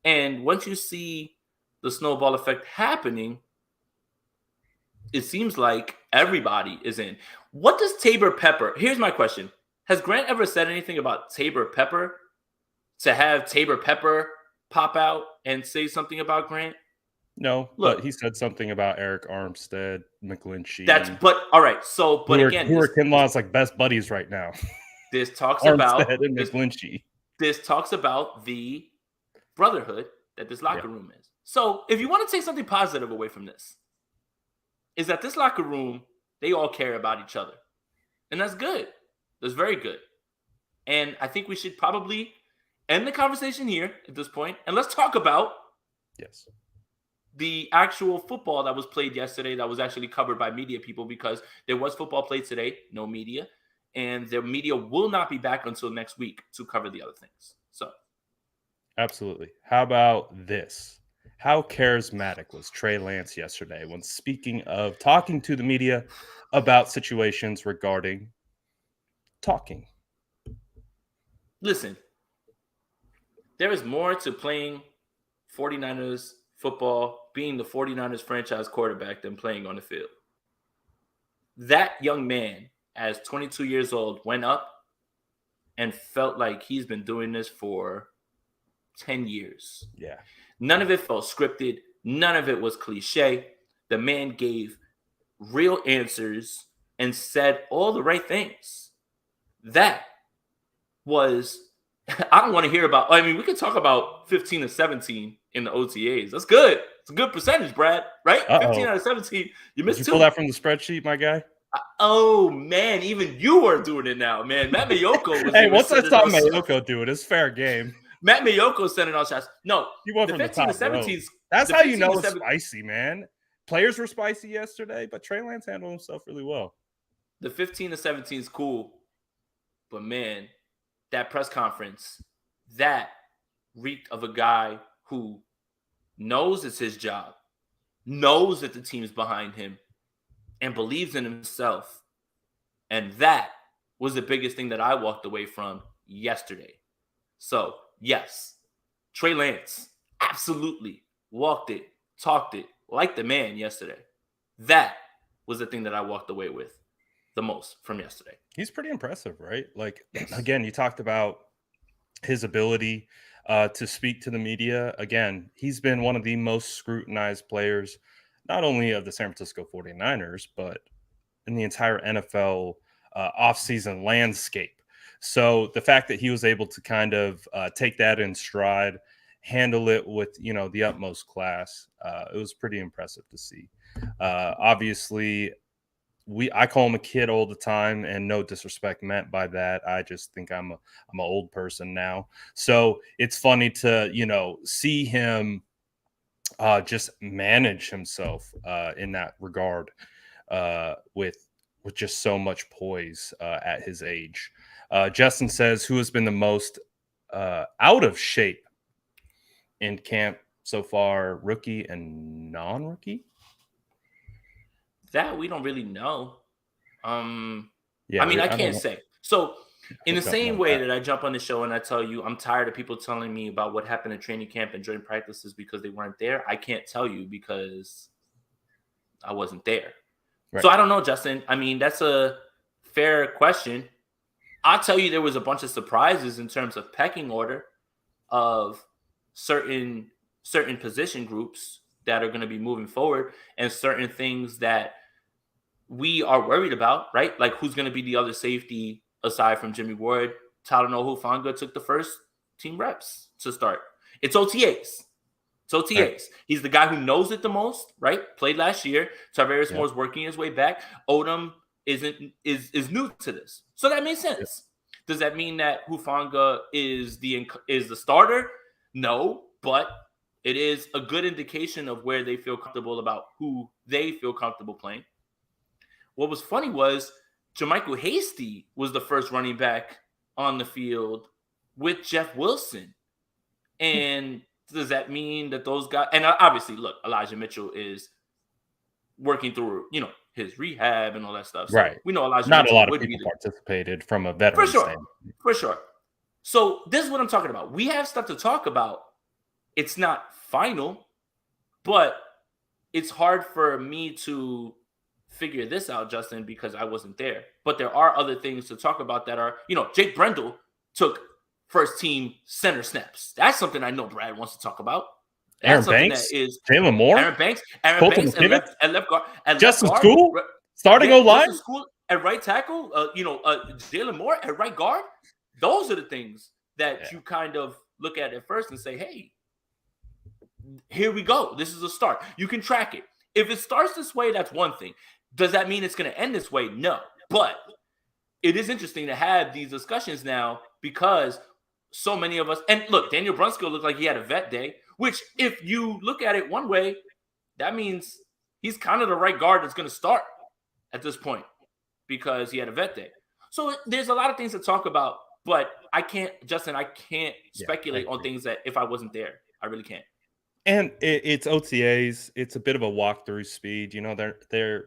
And once you see the snowball effect happening, it seems like everybody is in. What does Tabor Pepper? Here's my question: has Grant ever said anything about Tabor Pepper? To have Tabor Pepper pop out and say something about Grant? No, but Look, he said something about Eric Armstead, that's McGlinchey, but all right. So, but again, who are Kinlaw's like best buddies right now. this talks about Armstead and this McGlinchey. this talks about the brotherhood that this Yeah, locker room is. So, if you want to take something positive away from this, is that this locker room, they all care about each other. And that's good. That's very good. And I think we should probably end the conversation here at this point. And let's talk about yes. the actual football that was played yesterday that was actually covered by media people, because there was football played today, no media, and the media will not be back until next week to cover the other things. So Absolutely. How about this? How charismatic was Trey Lance yesterday when speaking of talking to the media about situations regarding talking? listen, there is more to playing 49ers football, being the 49ers franchise quarterback, than playing on the field. That young man, as 22 years old, went up and felt like he's been doing this for 10 years. Yeah. None of it felt scripted. None of it was cliche. The man gave real answers and said all the right things. That was, I don't want to hear about, I mean, we could talk about 15 to 17 in the OTAs. That's good. It's a good percentage, Brad, right? Uh-oh. 15 out of 17. You missed Did you two. pull that from the spreadsheet, my guy? Oh, man, even you are doing it now, man. Matt Mayoko was Hey, once I saw sending us- Mayoko do it, it's fair game. Matt Mayoko sending out shots. No, He went the from the 15 to top rope. 17s. That's the how you 15 know to it's 7 spicy, man. Players were spicy yesterday, but Trey Lance handled himself really well. The 15 to 17 is cool, but man, that press conference, that reeked of a guy who knows it's his job, knows that the team's behind him, and believes in himself. And that was the biggest thing that I walked away from yesterday. So, yes, Trey Lance absolutely walked it, talked it like the man yesterday. That was the thing that I walked away with the most from yesterday. He's pretty impressive, right? Like, Yes. again, you talked about his ability to speak to the media. Again, he's been one of the most scrutinized players, not only of the San Francisco 49ers, but in the entire NFL offseason landscape. So the fact that he was able to kind of take that in stride, handle it with, the utmost class, it was pretty impressive to see. Obviously, I call him a kid all the time, and no disrespect meant by that. I just think I'm an old person now. So it's funny to, see him just manage himself in that regard with just so much poise at his age. Justin says, who has been the most out of shape in camp so far, rookie and non-rookie? That we don't really know. Yeah, I mean, I don't can't know. say. So, in the Don't same know way that. that I jump on the show and I tell you I'm tired of people telling me about what happened in training camp and during practices because they weren't there, I can't tell you because I wasn't there. Right. So I don't know, Justin. I mean, that's a fair question. I'll tell you there was a bunch of surprises in terms of pecking order of certain position groups that are going to be moving forward and certain things that we are worried about, right? Like who's going to be the other safety aside from Jimmy Ward. Talanoa Hufanga took the first team reps to start. It's OTAs. Right. He's the guy who knows it the most, right? Played last year. Tarvarius Yep. Moore's working his way back. Odom is new to this, so that makes sense. Yep. Does that mean that Hufanga is the starter? No, but it is a good indication of where they feel comfortable about who they feel comfortable playing. What was funny was Jermichael Hasty was the first running back on the field with Jeff Wilson. And does that mean that those guys, and obviously, look, Elijah Mitchell is working through, his rehab and all that stuff. So right. We know Elijah Not Mitchell a lot of people participated from a veteran standpoint. For sure. So this is what I'm talking about. We have stuff to talk about. It's not final, but it's hard for me to figure this out, Justin, because I wasn't there. But there are other things to talk about that are, Jake Brendel took first team center snaps. That's something I know Brad wants to talk about. That's Aaron Banks, that is Jalen Moore, Aaron Banks at left guard, Justin School, starting O-line, Justin School at right tackle. Jalen Moore at right guard. Those are the things that you kind of look at first and say, "Hey, here we go. This is a start. You can track it. If it starts this way, that's one thing. Does that mean it's going to end this way? No. But it is interesting to have these discussions now because so many of us, and look, Daniel Brunskill looked like he had a vet day, which if you look at it one way, that means he's kind of the right guard that's going to start at this point because he had a vet day. So there's a lot of things to talk about, but I can't, Justin, I can't Yeah, I speculate on agree. things that if I wasn't there, I really can't. And it's OTAs. It's a bit of a walkthrough speed. They're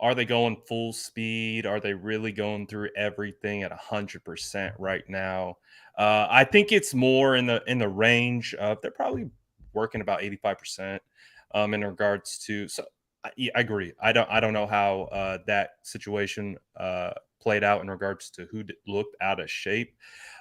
are they going full speed? Are they really going through everything at 100% right now? I think it's more in the range of they're probably working about 85% in regards to. So yeah, I agree. I don't know how that situation played out in regards to who looked out of shape.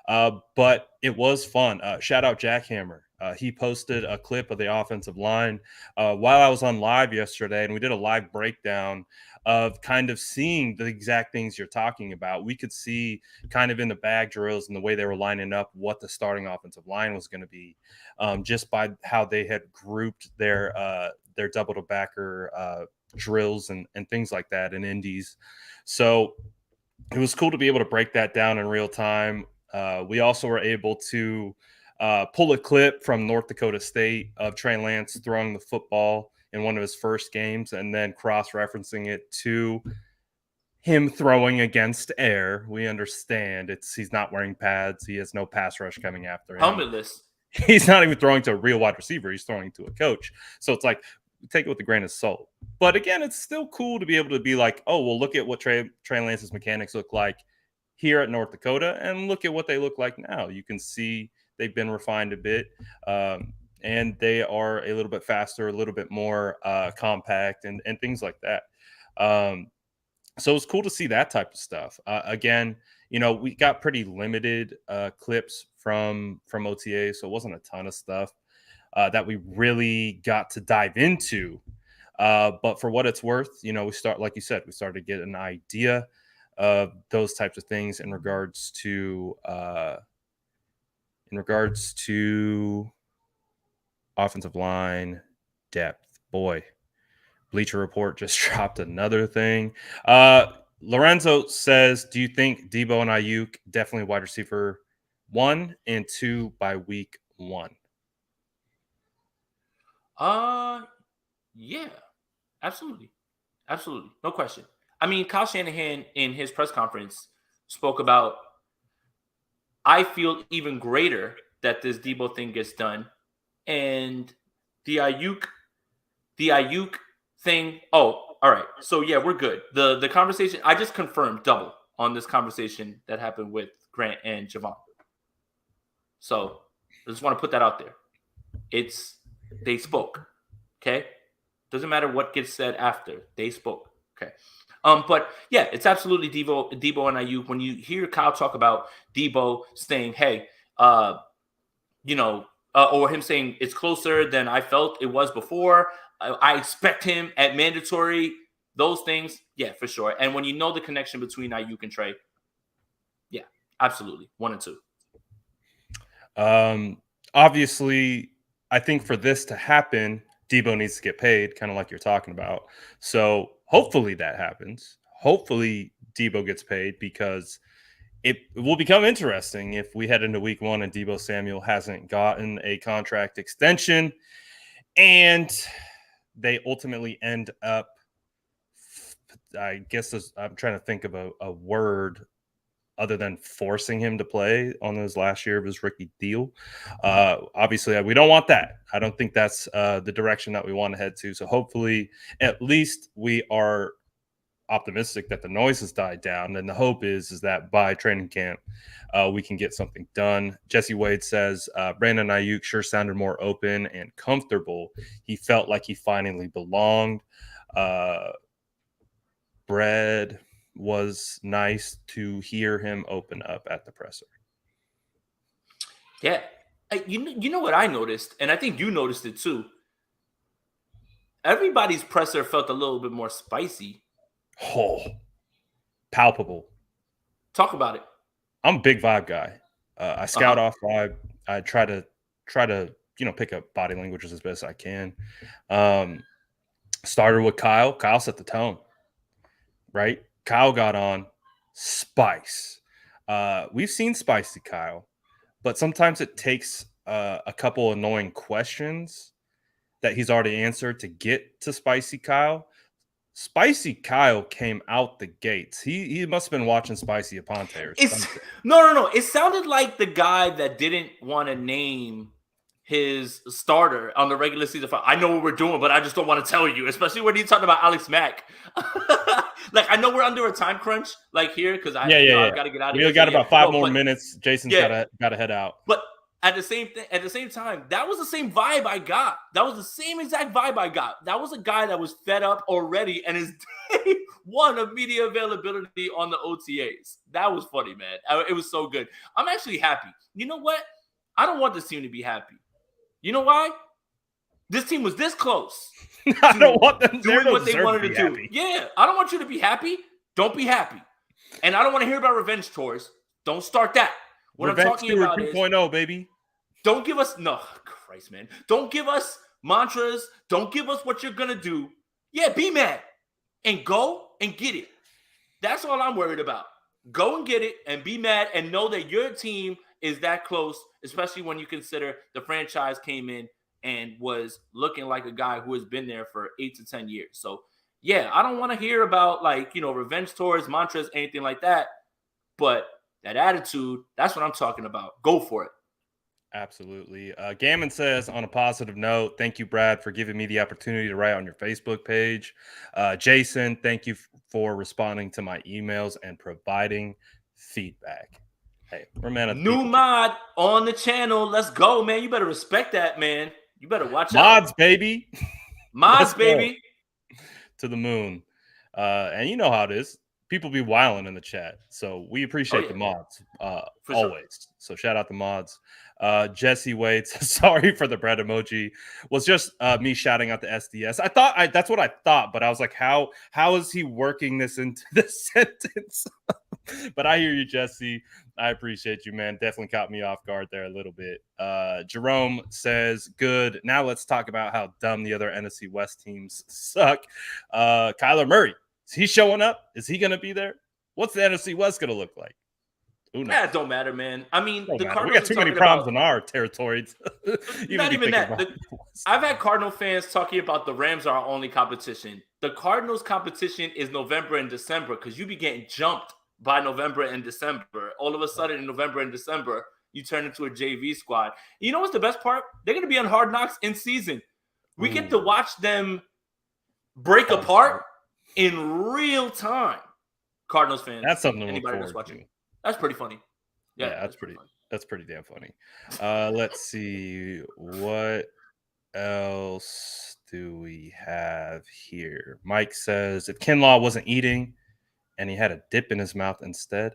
But it was fun. Shout out Jackhammer. He posted a clip of the offensive line while I was on live yesterday, and we did a live breakdown of kind of seeing the exact things you're talking about. We could see kind of in the bag drills and the way they were lining up what the starting offensive line was going to be, just by how they had grouped their double to backer drills and things like that in indies. So it was cool to be able to break that down in real time. We also were able to pull a clip from North Dakota State of Trey Lance throwing the football in one of his first games and then cross referencing it to him throwing against air. We understand he's not wearing pads. He has no pass rush coming after him. Helmetless. He's not even throwing to a real wide receiver. He's throwing to a coach. So it's like, take it with a grain of salt. But again, it's still cool to be able to be like, oh, well, look at what Trey Lance's mechanics look like here at North Dakota and look at what they look like now. You can see they've been refined a bit. And they are a little bit faster, a little bit more compact and things like that. So it's cool to see that type of stuff. Again, we got pretty limited clips from OTA, so it wasn't a ton of stuff that we really got to dive into. But for what it's worth, we start, like you said, we started to get an idea of those types of things in regards to offensive line depth. Boy, Bleacher Report just dropped another thing. Lorenzo says, do you think Debo and Ayuk definitely wide receiver 1 and 2 by week 1? Yeah, absolutely. Absolutely. No question. I mean, Kyle Shanahan in his press conference spoke about, I feel even greater that this Debo thing gets done. And the Ayuk thing. Oh, all right. So yeah, we're good. The conversation, I just confirmed double on this conversation that happened with Grant and Javon. So I just want to put that out there. They spoke. Okay. Doesn't matter what gets said after. They spoke. Okay. But yeah, it's absolutely Debo and Ayuk. When you hear Kyle talk about Debo saying, "Hey, or him saying it's closer than I felt it was before. I expect him at mandatory." Those things, yeah, for sure. And when you know the connection between Ayuk and Trey, yeah, absolutely, 1 and 2. Obviously, I think for this to happen, Debo needs to get paid, kind of like you're talking about. So hopefully that happens. Hopefully Debo gets paid because it will become interesting if we head into week 1 and Debo Samuel hasn't gotten a contract extension and they ultimately end up, I guess I'm trying to think of a word other than forcing him to play on his last year of his rookie deal. Obviously, we don't want that. I don't think that's the direction that we want to head to. So hopefully, at least we are optimistic that the noise has died down. And the hope is that by training camp, we can get something done. Jesse Wade says, Brandon Ayuk sure sounded more open and comfortable. He felt like he finally belonged. Brad was nice to hear him open up at the presser. Yeah, you know what I noticed, and I think you noticed it too. Everybody's presser felt a little bit more spicy. Oh, palpable. Talk about it. I'm a big vibe guy. I scout off vibe. I try to pick up body languages as best I can. Started with Kyle. Kyle set the tone, right? Kyle got on spice. We've seen spicy Kyle, but sometimes it takes a couple annoying questions that he's already answered to get to Spicy Kyle. Spicy Kyle came out the gates. He must have been watching Spicy Aponte or It's something. no. It sounded like the guy that didn't want to name his starter on the regular season. I know what we're doing, but I just don't want to tell you. Especially when he's talking about Alex Mack. Like, I know we're under a time crunch, like here, because I got to get out of here. We got about 5 more minutes. Jason's gotta head out. But at the same time, that was the same vibe I got. That was the same exact vibe I got. That was a guy that was fed up already, and his day one of media availability on the OTAs. That was funny, man. It was so good. I'm actually happy. You know what? I don't want this team to be happy. You know why? This team was this close. I don't want them doing what they wanted to do. Yeah, I don't want you to be happy. Don't be happy. And I don't want to hear about revenge tours. Don't start that. What revenge I'm talking about 2.0, baby. Don't give us Christ, man. Don't give us mantras. Don't give us what you're gonna do. Yeah, be mad and go and get it. That's all I'm worried about. Go and get it and be mad and know that your team is that close, especially when you consider the franchise came in and was looking like a guy who has been there for 8 to 10 years. So, yeah, I don't want to hear about revenge tours, mantras, anything like that. But that attitude, that's what I'm talking about. Go for it. Absolutely. Gammon says, on a positive note, thank you, Brad, for giving me the opportunity to write on your Facebook page. Jason, thank you for responding to my emails and providing feedback. Hey, we're man of the new mod on the channel. Let's go, man. You better respect that, man. You better watch mods, out. Baby. Mods, baby. To the moon. And you know how it is. People be wilding in the chat. So we appreciate the mods always. Sure. So shout out the mods. Jesse waits. Sorry for the bread emoji. Was just me shouting out the SDS. I thought that's what I thought, but I was like, how is he working this into the sentence? But I hear you, Jesse. I appreciate you, man. Definitely caught me off guard there a little bit. Jerome says, good. Now let's talk about how dumb the other NFC West teams suck. Kyler Murray, is he showing up? Is he going to be there? What's the NFC West going to look like? That don't matter, man. I mean, we got too many problems in our territory. Not even that. I've had Cardinal fans talking about the Rams are our only competition. The Cardinals' competition is November and December because you be getting jumped by November and December. All of a sudden in November and December, you turn into a JV squad. You know what's the best part? They're going to be on Hard Knocks in season. We get to watch them break apart in real time. Cardinals fans. That's something to look forward that's watching. That's pretty funny. Yeah, that's pretty funny. That's pretty damn funny. Let's see. What else do we have here? Mike says, if Kinlaw wasn't eating and he had a dip in his mouth instead.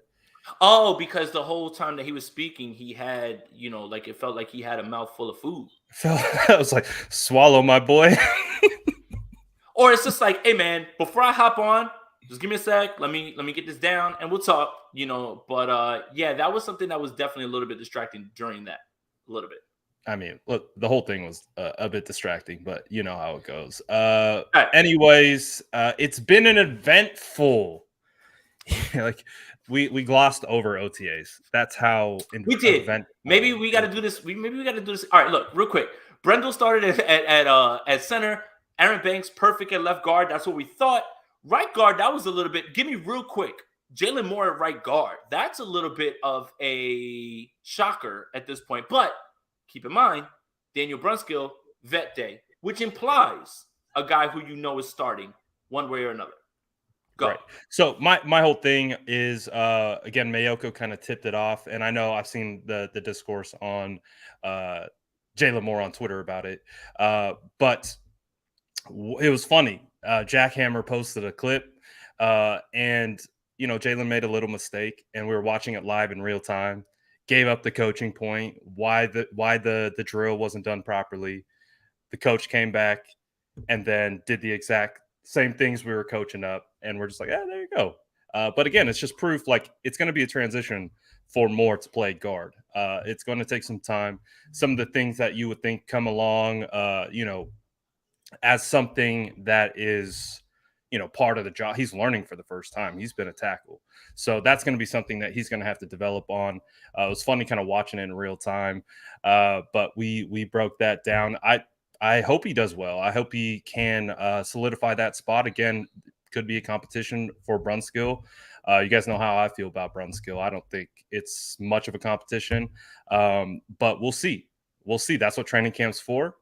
Oh, because the whole time that he was speaking, he had, it felt like he had a mouthful of food. I was like, swallow, my boy. Or it's just like, hey, man, before I hop on, just give me a sec. Let me get this down and we'll talk, But, yeah, that was something that was definitely a little bit distracting during that. A little bit. I mean, look, the whole thing was a bit distracting, but you know how it goes. Anyways, it's been an eventful. Like we glossed over OTAs. That's how we did. Maybe we got to do this. Maybe we got to do this. All right, look, real quick. Brendel started at center. Aaron Banks perfect at left guard. That's what we thought. Right guard, that was a little bit. Give me real quick. Jalen Moore at right guard. That's a little bit of a shocker at this point. But keep in mind, Daniel Brunskill, vet day, which implies a guy who is starting one way or another. Go. Right. So my whole thing is again, Mayoko kind of tipped it off, and I know I've seen the discourse on Jalen Moore on Twitter about it, but it was funny. Jack Hammer posted a clip, and Jalen made a little mistake, and we were watching it live in real time. Gave up the coaching point. Why the drill wasn't done properly. The coach came back and then did the exact same things we were coaching up, and we're just like, there you go. But again, it's just proof like it's going to be a transition for Moore to play guard. It's going to take some time. Some of the things that you would think come along, as something that is, part of the job. He's learning for the first time. He's been a tackle. So that's going to be something that he's going to have to develop on. It was funny kind of watching it in real time. But we broke that down. I hope he does well. I hope he can solidify that spot again. Could be a competition for Brunskill. You guys know how I feel about Brunskill. I don't think it's much of a competition, but we'll see. We'll see. That's what training camp's for.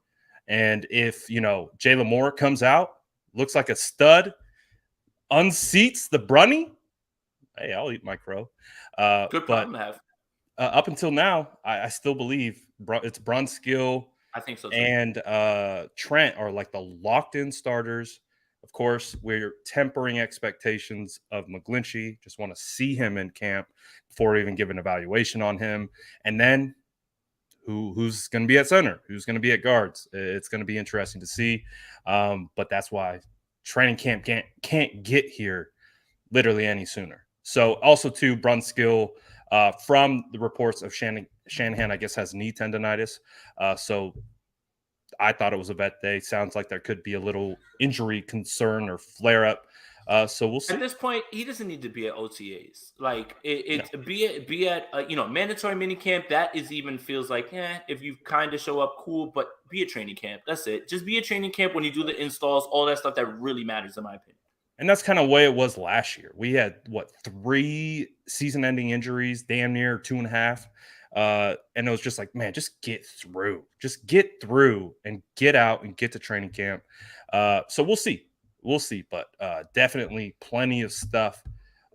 And if Jalen Moore comes out, looks like a stud, unseats the Brunny, hey, I'll eat my crow. Good But problem to have. up until now, I still believe it's Brunskill I think so too. and Trent are like the locked-in starters. Of course, we're tempering expectations of McGlinchey. Just want to see him in camp before we even give an evaluation on him. And then who's going to be at center? Who's going to be at guards? It's going to be interesting to see. But that's why training camp can't get here literally any sooner. So also too, Brunskill, from the reports of Shanahan, I guess has knee tendonitis. So I thought it was a vet day. Sounds like there could be a little injury concern or flare up. So we'll At see. this point, he doesn't need to be at OTAs. Like No. be at mandatory minicamp. That is even feels like if you kind of show up, cool. But be a training camp. That's it. Just be a training camp when you do the installs, all that stuff that really matters, in my opinion. And that's kind of the way it was last year. We had 3 season-ending injuries, damn near 2.5, and it was just like, man, just get through, and get out and get to training camp. So we'll see, but definitely plenty of stuff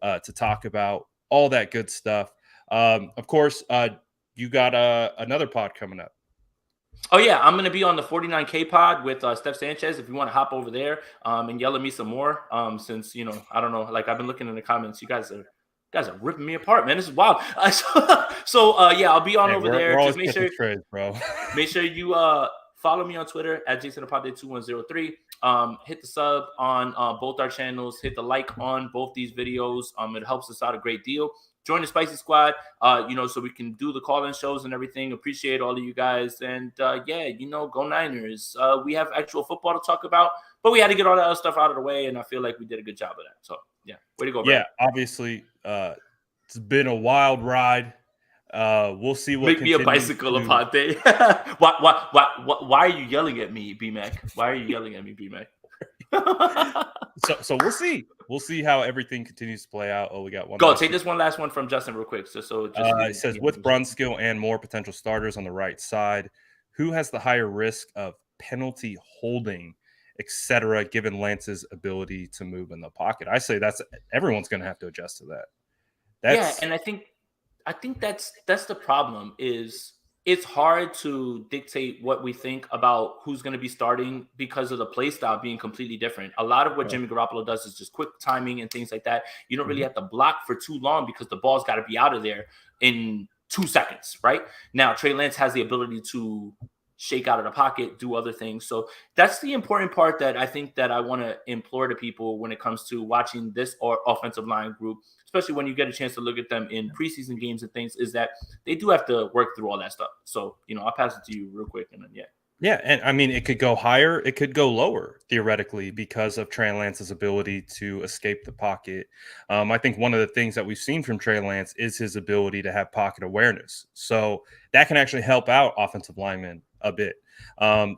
to talk about, all that good stuff. Of course, you got another pod coming up. Oh yeah, I'm gonna be on the 49K pod with Steph Sanchez. If you want to hop over there and yell at me some more, since I don't know, like I've been looking in the comments, you guys are ripping me apart, man. This is wild. Yeah, I'll be on Hey, over we're there. always Just make catching sure trades, bro. you follow me on Twitter at JasonAponte2103. Hit the sub on both our channels. Hit the like on both these videos. It helps us out a great deal. Join the Spicy Squad, so we can do the call-in shows and everything. Appreciate all of you guys. And go Niners. We have actual football to talk about, but we had to get all that other stuff out of the way, and I feel like we did a good job of that. So yeah, way to go, Brad. Yeah, obviously, it's been a wild ride. We'll see what Make me a continues bicycle, to. Aponte. Why are you yelling at me, B-Mac? Why are you yelling at me, B-Mac? So we'll see. We'll see how everything continues to play out. Oh, we got one. Go take this one last one from Justin real quick. It says with Brunskill and more potential starters on the right side, who has the higher risk of penalty holding, etc., given Lance's ability to move in the pocket? I say everyone's going to have to adjust to that. And I think that's the problem. Is it's hard to dictate what we think about who's going to be starting because of the play style being completely different. A lot of what Jimmy Garoppolo does is just quick timing and things like that. You don't really have to block for too long because the ball's got to be out of there in 2 seconds, right? Now, Trey Lance has the ability to shake out of the pocket, do other things. So that's the important part that I think that I want to implore to people when it comes to watching this offensive line group, especially when you get a chance to look at them in preseason games and things, is that they do have to work through all that stuff. So, I'll pass it to you real quick. And then, Yeah, and I mean, it could go higher, it could go lower theoretically because of Trey Lance's ability to escape the pocket. I think one of the things that we've seen from Trey Lance is his ability to have pocket awareness. So that can actually help out offensive linemen a bit.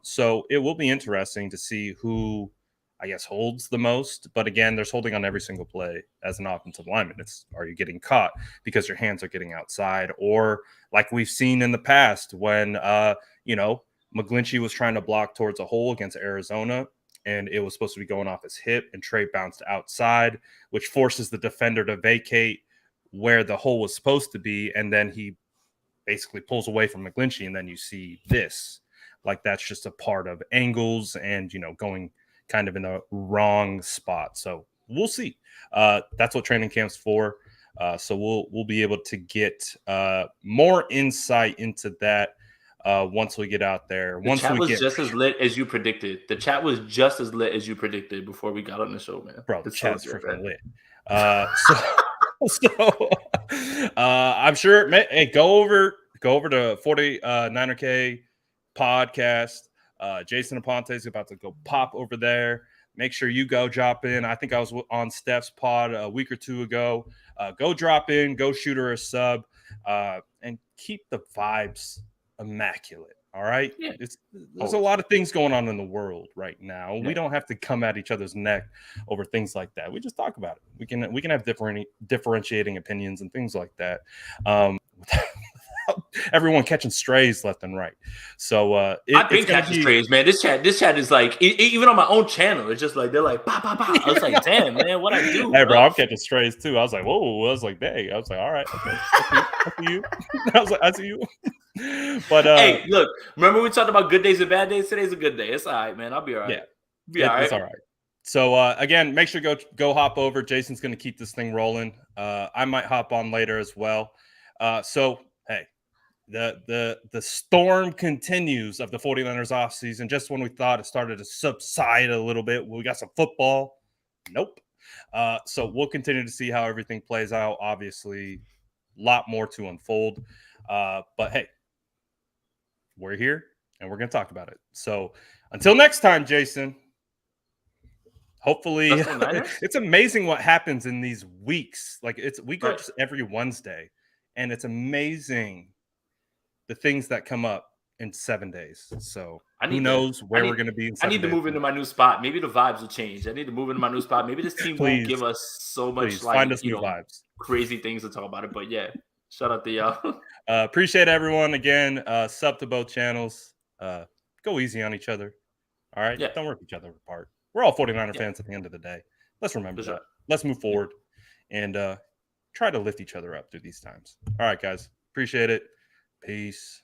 So it will be interesting to see who, I guess, holds the most. But again, there's holding on every single play as an offensive lineman. Are you getting caught because your hands are getting outside, or like we've seen in the past when McGlinchey was trying to block towards a hole against Arizona, and it was supposed to be going off his hip, and Trey bounced outside, which forces the defender to vacate where the hole was supposed to be, and then he basically pulls away from McGlinchey, and then you see this. Like, that's just a part of angles and, going kind of in the wrong spot. So we'll see. That's what training camp's for. So we'll be able to get more insight into that once we get out there. the chat was just as lit as you predicted. The chat was just as lit as you predicted before we got on the show, man. Bro, the It's chat's so good, freaking man. lit. So I'm sure. Hey, go over to 49er podcast. Jason Aponte is about to go pop over there. Make sure you go drop in. I think I was on Steph's pod a week or 2 ago. Go drop in, go shoot her a sub, and keep the vibes immaculate. All right. Yeah. There's a lot of things going on in the world right now. Yeah. We don't have to come at each other's neck over things like that. We just talk about it. We can have differentiating opinions and things like that. Without everyone catching strays left and right. So I've it's been going to catching be strays, man. This chat is like even on my own channel. It's just like they're like bah bah bah. I was like, damn, man, what I do, Hey, bro, bro? I'm catching strays too. I was like, whoa. I was like, dang. I was like, all right, okay. I see you. I was like, I see you. But Hey, look, remember we talked about good days and bad days? Today's a good day. It's all right, man. I'll be all right. yeah, Be all it's right. all right. So again, make sure to go hop over. Jason's going to keep this thing rolling. I might hop on later as well. So hey, the storm continues of the 49ers offseason. Just when we thought it started to subside a little bit, we got some football. Nope. So we'll continue to see how everything plays out. Obviously, a lot more to unfold. But hey, we're here and we're going to talk about it. So until next time, Jason. Hopefully, Let's go Niners. it's amazing what happens in these weeks. Like we go Right. just every Wednesday, and it's amazing the things that come up in 7 days. So who knows where we're going to be in I 7 need to days? move into my new spot. Maybe the vibes will change. I need to move into my new spot. Maybe this team won't Please, give us so much please find like us new vibes. crazy things to talk about it. But yeah, shout out to y'all. Appreciate everyone again. Sub to both channels. Go easy on each other. All right, Yeah, don't rip each other apart. We're all 49er yeah, fans at the end of the day. Let's remember for sure. that. Let's move forward and try to lift each other up through these times. All right, guys. Appreciate it. Peace.